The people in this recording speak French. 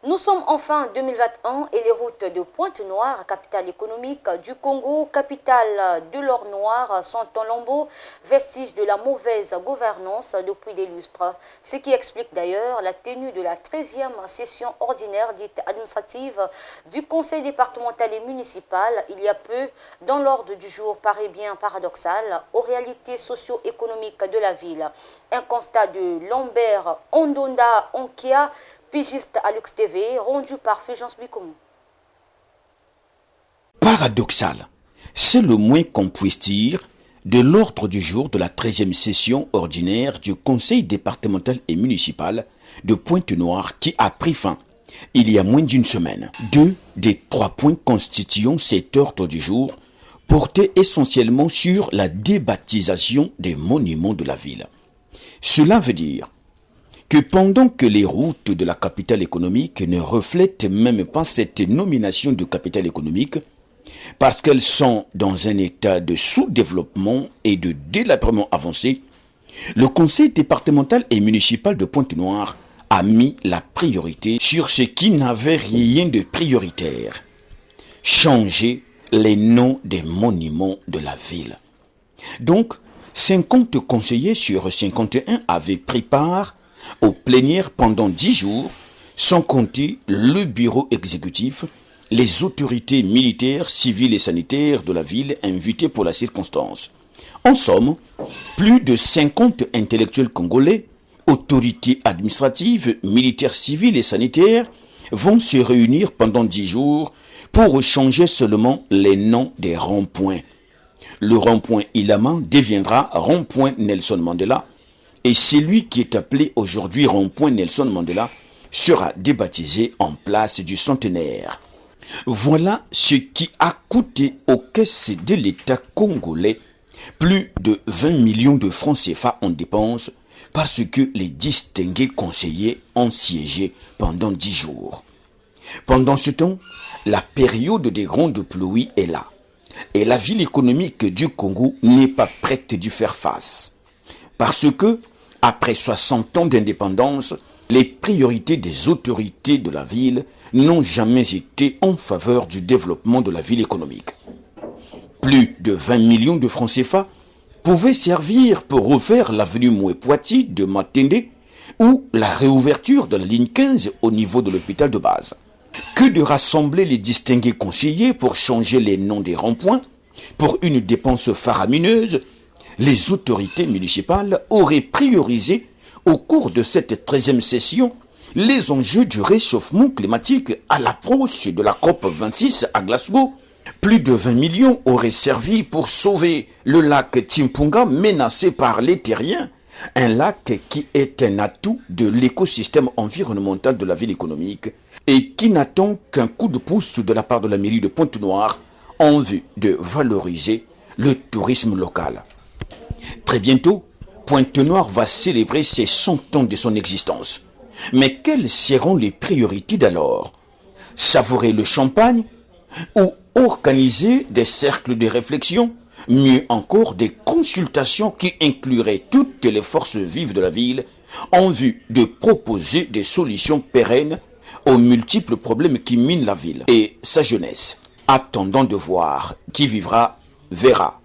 Nous sommes en fin 2021 et les routes de Pointe-Noire, capitale économique du Congo, capitale de l'or noir, sont en lambeaux, vestige de la mauvaise gouvernance depuis des lustres. Ce qui explique d'ailleurs la tenue de la 13e session ordinaire dite administrative du Conseil départemental et municipal il y a peu, dans l'ordre du jour paraît bien paradoxal aux réalités socio-économiques de la ville. Un constat de Lambert Ondonda Onkia, pigiste à Lux TV, rendu par Fulgence Bikomo. Paradoxal, c'est le moins qu'on puisse dire de l'ordre du jour de la 13e session ordinaire du Conseil départemental et municipal de Pointe-Noire qui a pris fin il y a moins d'une semaine. 2 des 3 points constituant cet ordre du jour portaient essentiellement sur la débaptisation des monuments de la ville. Cela veut dire que pendant que les routes de la capitale économique ne reflètent même pas cette nomination de capitale économique, parce qu'elles sont dans un état de sous-développement et de délabrement avancé, le conseil départemental et municipal de Pointe-Noire a mis la priorité sur ce qui n'avait rien de prioritaire: changer les noms des monuments de la ville. Donc, 50 conseillers sur 51 avaient pris part aux plénières pendant 10 jours, sans compter le bureau exécutif, les autorités militaires, civiles et sanitaires de la ville invitées pour la circonstance. En somme, plus de 50 intellectuels congolais, autorités administratives, militaires, civiles et sanitaires vont se réunir pendant 10 jours pour changer seulement les noms des ronds-points. Le rond-point Ilama deviendra rond-point Nelson Mandela, et celui qui est appelé aujourd'hui rond-point Nelson Mandela sera débaptisé en place du centenaire. Voilà ce qui a coûté aux caisses de l'État congolais plus de 20 millions de francs CFA en dépenses parce que les distingués conseillers ont siégé pendant 10 jours. Pendant ce temps, la période des grandes pluies est là et la ville économique du Congo n'est pas prête d'y faire face. Parce que, après 60 ans d'indépendance, les priorités des autorités de la ville n'ont jamais été en faveur du développement de la ville économique. Plus de 20 millions de francs CFA pouvaient servir pour refaire l'avenue Moué-Poiti de Matende ou la réouverture de la ligne 15 au niveau de l'hôpital de base. Que de rassembler les distingués conseillers pour changer les noms des ronds-points pour une dépense faramineuse. Les autorités municipales auraient priorisé au cours de cette 13e session les enjeux du réchauffement climatique à l'approche de la COP26 à Glasgow. Plus de 20 millions auraient servi pour sauver le lac Timpunga menacé par les terriens, un lac qui est un atout de l'écosystème environnemental de la ville économique et qui n'attend qu'un coup de pouce de la part de la mairie de Pointe-Noire en vue de valoriser le tourisme local. Très bientôt, Pointe-Noire va célébrer ses 100 ans de son existence. Mais quelles seront les priorités d'alors? Savourer le champagne ou organiser des cercles de réflexion? Mieux encore, des consultations qui incluraient toutes les forces vives de la ville en vue de proposer des solutions pérennes aux multiples problèmes qui minent la ville et sa jeunesse. Attendant de voir, qui vivra verra.